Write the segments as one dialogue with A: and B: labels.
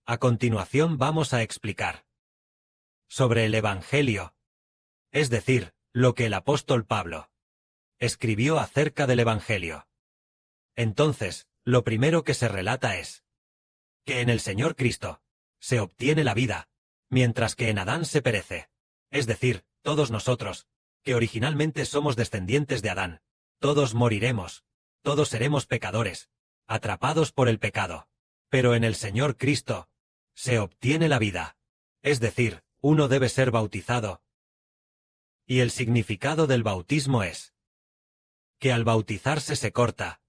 A: A continuación vamos a explicar sobre el Evangelio, es decir, lo que el apóstol Pablo escribió acerca del Evangelio. Entonces, lo primero que se relata es que en el Señor Cristo se obtiene la vida, mientras que en Adán se perece. Es decir, todos nosotros, que originalmente somos descendientes de Adán, todos moriremos, todos seremos pecadores, atrapados por el pecado. Pero en el Señor Cristo se obtiene la vida. Es decir, uno debe ser bautizado. Y el significado del bautismo es que al bautizarse se corta,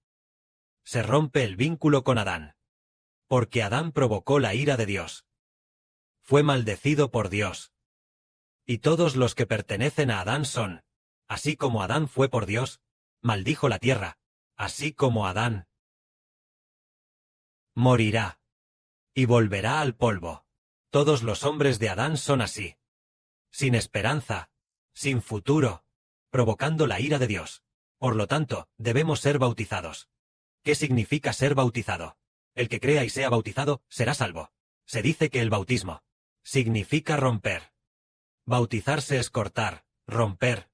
A: se rompe el vínculo con Adán. Porque Adán provocó la ira de Dios. Fue maldecido por Dios. Y todos los que pertenecen a Adán son, así como Adán fue por Dios, maldijo la tierra, así como Adán morirá y volverá al polvo. Todos los hombres de Adán son así, sin esperanza, sin futuro, provocando la ira de Dios. Por lo tanto, debemos ser bautizados. ¿Qué significa ser bautizado? El que crea y sea bautizado será salvo. Se dice que el bautismo significa romper. Bautizarse es cortar, romper.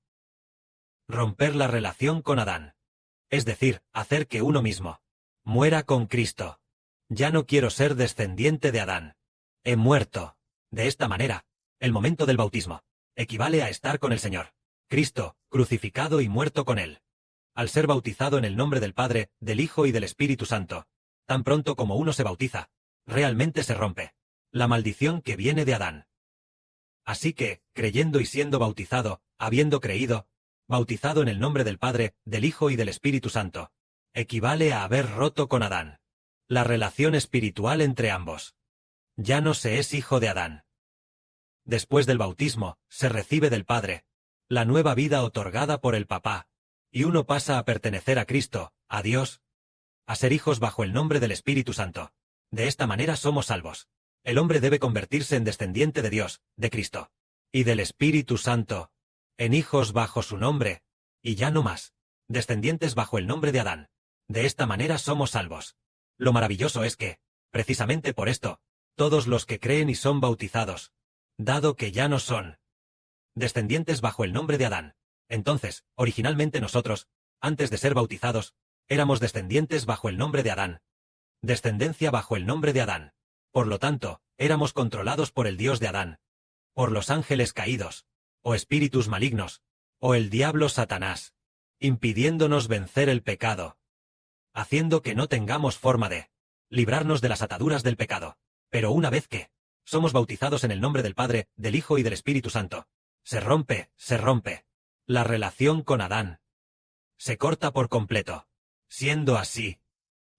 A: Romper la relación con Adán. Es decir, hacer que uno mismo muera con Cristo. Ya no quiero ser descendiente de Adán. He muerto. De esta manera, el momento del bautismo equivale a estar con el Señor Cristo, crucificado y muerto con Él. Al ser bautizado en el nombre del Padre, del Hijo y del Espíritu Santo, tan pronto como uno se bautiza, realmente se rompe la maldición que viene de Adán. Así que, creyendo y siendo bautizado, habiendo creído, bautizado en el nombre del Padre, del Hijo y del Espíritu Santo, equivale a haber roto con Adán la relación espiritual entre ambos. Ya no se es hijo de Adán. Después del bautismo, se recibe del Padre la nueva vida otorgada por el Papá, y uno pasa a pertenecer a Cristo, a Dios, a ser hijos bajo el nombre del Espíritu Santo. De esta manera somos salvos. El hombre debe convertirse en descendiente de Dios, de Cristo, y del Espíritu Santo, en hijos bajo su nombre, y ya no más, descendientes bajo el nombre de Adán. De esta manera somos salvos. Lo maravilloso es que, precisamente por esto, todos los que creen y son bautizados, dado que ya no son descendientes bajo el nombre de Adán, entonces, originalmente nosotros, antes de ser bautizados, éramos descendientes bajo el nombre de Adán. Descendencia bajo el nombre de Adán. Por lo tanto, éramos controlados por el Dios de Adán, por los ángeles caídos, o espíritus malignos, o el diablo Satanás, impidiéndonos vencer el pecado, haciendo que no tengamos forma de librarnos de las ataduras del pecado. Pero una vez que somos bautizados en el nombre del Padre, del Hijo y del Espíritu Santo, se rompe la relación con Adán. Se corta por completo. Siendo así,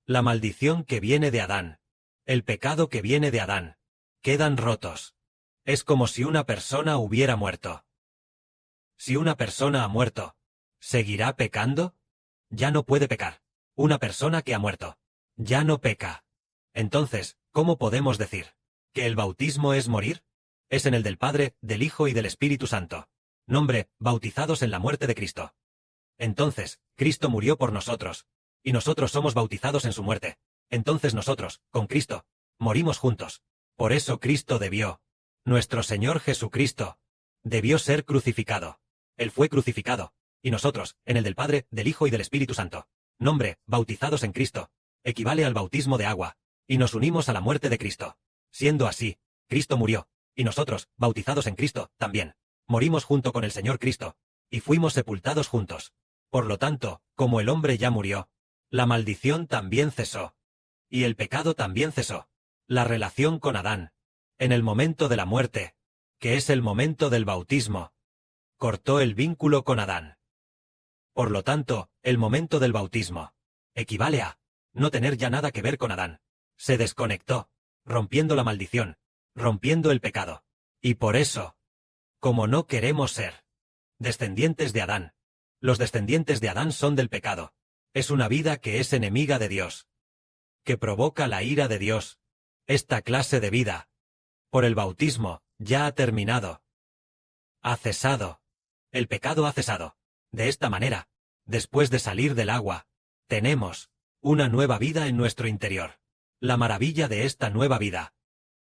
A: la maldición que viene de Adán, el pecado que viene de Adán, quedan rotos. Es como si una persona hubiera muerto. Si una persona ha muerto, ¿seguirá pecando? Ya no puede pecar. Una persona que ha muerto ya no peca. Entonces, ¿cómo podemos decir que el bautismo es morir? Es en el del Padre, del Hijo y del Espíritu Santo. Nombre, bautizados en la muerte de Cristo. Entonces, Cristo murió por nosotros, y nosotros somos bautizados en su muerte. Entonces nosotros, con Cristo, morimos juntos. Por eso Cristo nuestro Señor Jesucristo, debió ser crucificado. Él fue crucificado, y nosotros, en el del Padre, del Hijo y del Espíritu Santo. Nombre, bautizados en Cristo, equivale al bautismo de agua, y nos unimos a la muerte de Cristo. Siendo así, Cristo murió, y nosotros, bautizados en Cristo, también, morimos junto con el Señor Cristo, y fuimos sepultados juntos. Por lo tanto, como el hombre ya murió, la maldición también cesó, y el pecado también cesó. La relación con Adán, en el momento de la muerte, que es el momento del bautismo, cortó el vínculo con Adán. Por lo tanto, el momento del bautismo equivale a no tener ya nada que ver con Adán. Se desconectó, rompiendo la maldición, rompiendo el pecado. Y por eso, como no queremos ser descendientes de Adán, los descendientes de Adán son del pecado. Es una vida que es enemiga de Dios, que provoca la ira de Dios. Esta clase de vida, por el bautismo, ya ha terminado. Ha cesado. El pecado ha cesado. De esta manera, después de salir del agua, tenemos una nueva vida en nuestro interior. La maravilla de esta nueva vida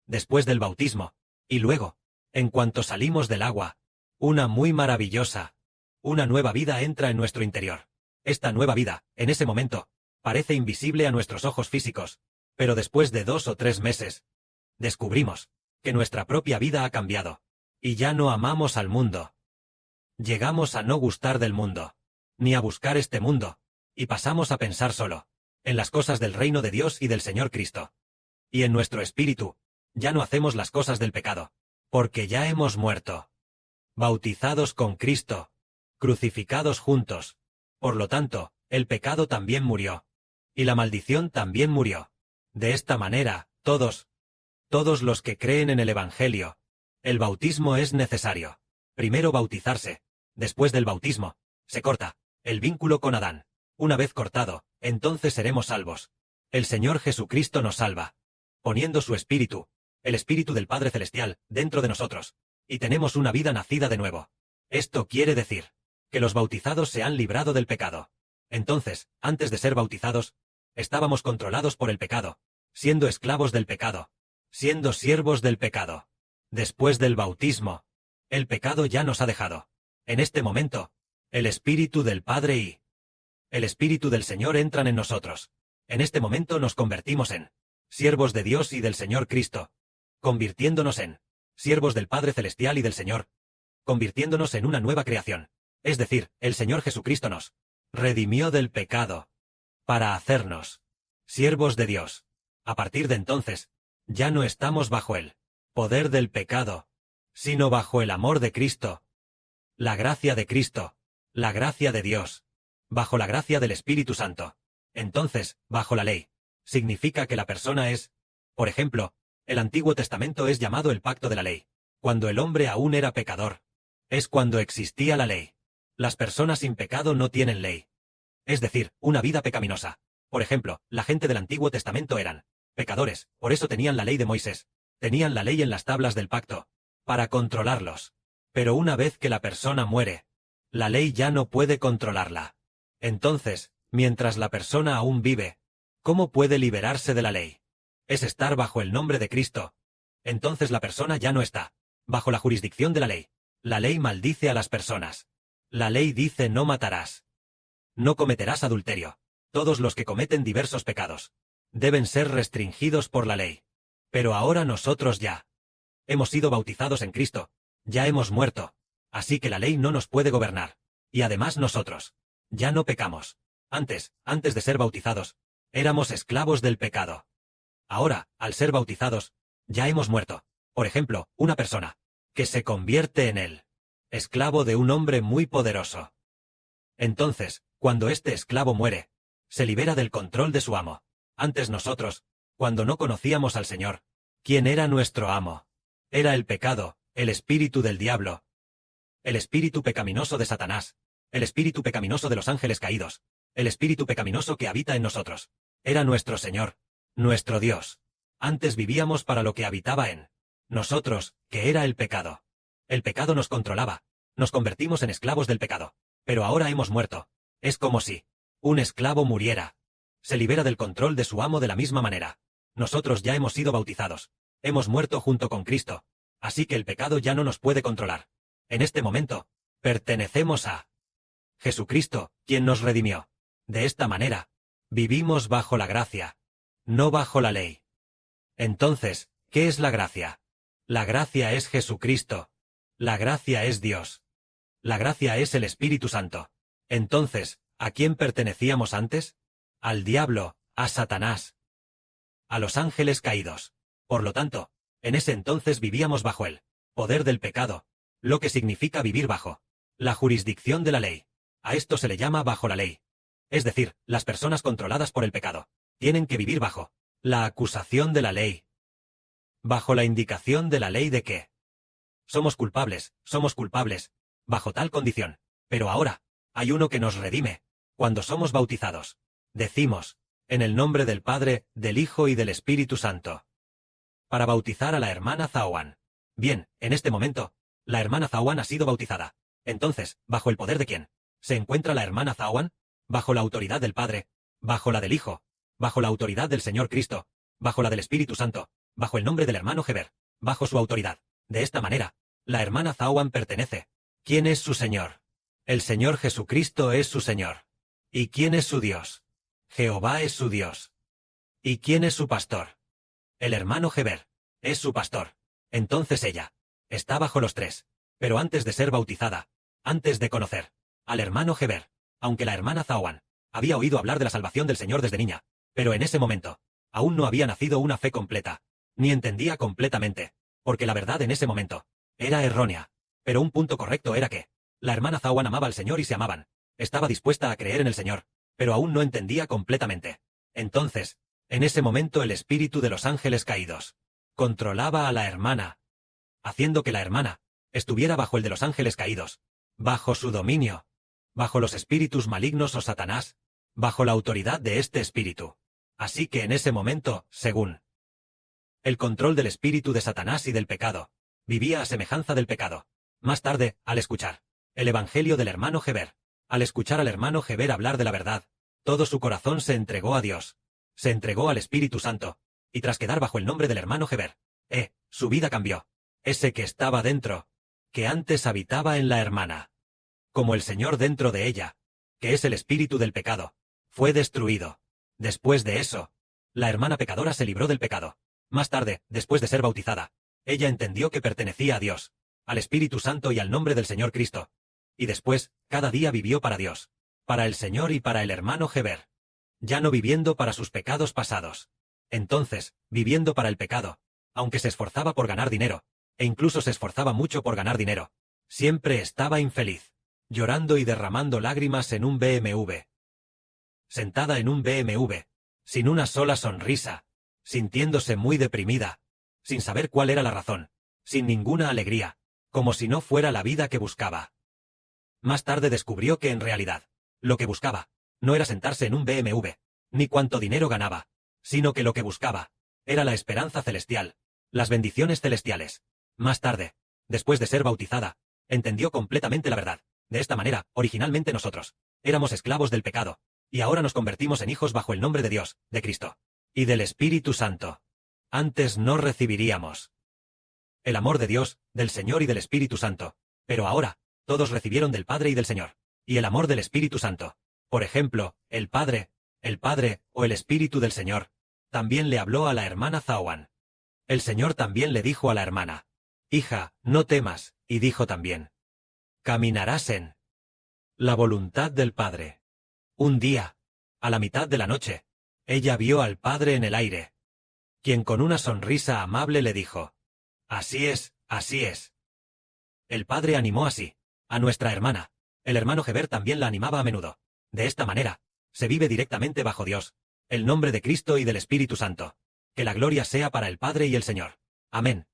A: después del bautismo, y luego, en cuanto salimos del agua, una muy maravillosa, una nueva vida entra en nuestro interior. Esta nueva vida, en ese momento, parece invisible a nuestros ojos físicos, pero después de 2 o 3 meses, descubrimos que nuestra propia vida ha cambiado, y ya no amamos al mundo. Llegamos a no gustar del mundo, ni a buscar este mundo, y pasamos a pensar solo en las cosas del reino de Dios y del Señor Cristo. Y en nuestro espíritu, ya no hacemos las cosas del pecado, porque ya hemos muerto. Bautizados con Cristo, crucificados juntos. Por lo tanto, el pecado también murió. Y la maldición también murió. De esta manera, todos los que creen en el Evangelio, el bautismo es necesario. Primero bautizarse. Después del bautismo, se corta el vínculo con Adán. Una vez cortado, entonces seremos salvos. El Señor Jesucristo nos salva, poniendo su Espíritu, el Espíritu del Padre Celestial, dentro de nosotros, y tenemos una vida nacida de nuevo. Esto quiere decir que los bautizados se han librado del pecado. Entonces, antes de ser bautizados, estábamos controlados por el pecado, siendo esclavos del pecado, siendo siervos del pecado. Después del bautismo, el pecado ya nos ha dejado. En este momento, el Espíritu del Padre y el Espíritu del Señor entran en nosotros. En este momento nos convertimos en siervos de Dios y del Señor Cristo, convirtiéndonos en siervos del Padre Celestial y del Señor, convirtiéndonos en una nueva creación. Es decir, el Señor Jesucristo nos redimió del pecado para hacernos siervos de Dios. A partir de entonces, ya no estamos bajo el poder del pecado, sino bajo el amor de Cristo, la gracia de Cristo, la gracia de Dios, bajo la gracia del Espíritu Santo. Entonces, bajo la ley, significa que la persona es, por ejemplo, el Antiguo Testamento es llamado el pacto de la ley, cuando el hombre aún era pecador. Es cuando existía la ley. Las personas sin pecado no tienen ley. Es decir, una vida pecaminosa. Por ejemplo, la gente del Antiguo Testamento eran pecadores, por eso tenían la ley de Moisés. Tenían la ley en las tablas del pacto, para controlarlos. Pero una vez que la persona muere, la ley ya no puede controlarla. Entonces, mientras la persona aún vive, ¿cómo puede liberarse de la ley? Es estar bajo el nombre de Cristo. Entonces la persona ya no está bajo la jurisdicción de la ley. La ley maldice a las personas. La ley dice no matarás. No cometerás adulterio. Todos los que cometen diversos pecados deben ser restringidos por la ley. Pero ahora nosotros ya hemos sido bautizados en Cristo, ya hemos muerto, así que la ley no nos puede gobernar. Y además nosotros ya no pecamos. Antes de ser bautizados, éramos esclavos del pecado. Ahora, al ser bautizados, ya hemos muerto. Por ejemplo, una persona que se convierte en el esclavo de un hombre muy poderoso. Entonces, cuando este esclavo muere, se libera del control de su amo. Antes nosotros, cuando no conocíamos al Señor, ¿quién era nuestro amo? Era el pecado, el espíritu del diablo, el espíritu pecaminoso de Satanás, el espíritu pecaminoso de los ángeles caídos, el espíritu pecaminoso que habita en nosotros. Era nuestro Señor, nuestro Dios. Antes vivíamos para lo que habitaba en nosotros, que era el pecado. El pecado nos controlaba, nos convertimos en esclavos del pecado. Pero ahora hemos muerto. Es como si un esclavo muriera. Se libera del control de su amo de la misma manera. Nosotros ya hemos sido bautizados. Hemos muerto junto con Cristo. Así que el pecado ya no nos puede controlar. En este momento, pertenecemos a Jesucristo, quien nos redimió. De esta manera, vivimos bajo la gracia, no bajo la ley. Entonces, ¿qué es la gracia? La gracia es Jesucristo. La gracia es Dios. La gracia es el Espíritu Santo. Entonces, ¿a quién pertenecíamos antes? Al diablo, a Satanás, a los ángeles caídos. Por lo tanto, en ese entonces vivíamos bajo el poder del pecado, lo que significa vivir bajo la jurisdicción de la ley. A esto se le llama bajo la ley. Es decir, las personas controladas por el pecado tienen que vivir bajo la acusación de la ley, bajo la indicación de la ley de que somos culpables, bajo tal condición. Pero ahora, hay uno que nos redime. Cuando somos bautizados, decimos, en el nombre del Padre, del Hijo y del Espíritu Santo. Para bautizar a la hermana Zawan. Bien, en este momento, la hermana Zawan ha sido bautizada. Entonces, ¿bajo el poder de quién se encuentra la hermana Zawan? Bajo la autoridad del Padre, bajo la del Hijo, bajo la autoridad del Señor Cristo, bajo la del Espíritu Santo, bajo el nombre del hermano Heber, bajo su autoridad. De esta manera, la hermana Zawan pertenece. ¿Quién es su Señor? El Señor Jesucristo es su Señor. ¿Y quién es su Dios? Jehová es su Dios. ¿Y quién es su pastor? El hermano Heber es su pastor. Entonces ella está bajo los tres. Pero antes de ser bautizada, antes de conocer al hermano Heber, aunque la hermana Zawan había oído hablar de la salvación del Señor desde niña, pero en ese momento, aún no había nacido una fe completa, ni entendía completamente, porque la verdad en ese momento era errónea. Pero un punto correcto era que la hermana Zawan amaba al Señor y se amaban. Estaba dispuesta a creer en el Señor, pero aún no entendía completamente. Entonces, en ese momento el espíritu de los ángeles caídos controlaba a la hermana, haciendo que la hermana estuviera bajo el de los ángeles caídos, bajo su dominio, bajo los espíritus malignos o Satanás, bajo la autoridad de este espíritu. Así que en ese momento, según el control del espíritu de Satanás y del pecado, vivía a semejanza del pecado. Más tarde, al escuchar el evangelio del hermano Heber, al escuchar al hermano Heber hablar de la verdad, todo su corazón se entregó a Dios, se entregó al Espíritu Santo, y tras quedar bajo el nombre del hermano Heber, su vida cambió. Ese que estaba dentro, que antes habitaba en la hermana, como el Señor dentro de ella, que es el espíritu del pecado, fue destruido. Después de eso, la hermana pecadora se libró del pecado. Más tarde, después de ser bautizada, ella entendió que pertenecía a Dios, al Espíritu Santo y al nombre del Señor Cristo. Y después, cada día vivió para Dios, para el Señor y para el hermano Heber. Ya no viviendo para sus pecados pasados. Entonces, viviendo para el pecado, aunque se esforzaba por ganar dinero, e incluso se esforzaba mucho por ganar dinero, siempre estaba infeliz, llorando y derramando lágrimas en un BMW. Sentada en un BMW, sin una sola sonrisa, sintiéndose muy deprimida, sin saber cuál era la razón, sin ninguna alegría, como si no fuera la vida que buscaba. Más tarde descubrió que en realidad, lo que buscaba, no era sentarse en un BMW, ni cuánto dinero ganaba, sino que lo que buscaba, era la esperanza celestial, las bendiciones celestiales. Más tarde, después de ser bautizada, entendió completamente la verdad. De esta manera, originalmente nosotros éramos esclavos del pecado, y ahora nos convertimos en hijos bajo el nombre de Dios, de Cristo, y del Espíritu Santo. Antes no recibiríamos el amor de Dios, del Señor y del Espíritu Santo, pero ahora, todos recibieron del Padre y del Señor, y el amor del Espíritu Santo. Por ejemplo, el Padre o el Espíritu del Señor, también le habló a la hermana Zawan. El Señor también le dijo a la hermana: hija, no temas, y dijo también: caminarás en la voluntad del Padre. Un día, a la mitad de la noche, ella vio al Padre en el aire, quien con una sonrisa amable le dijo: así es, así es. El Padre animó así a nuestra hermana. El hermano Heber también la animaba a menudo. De esta manera, se vive directamente bajo Dios, el nombre de Cristo y del Espíritu Santo. Que la gloria sea para el Padre y el Señor. Amén.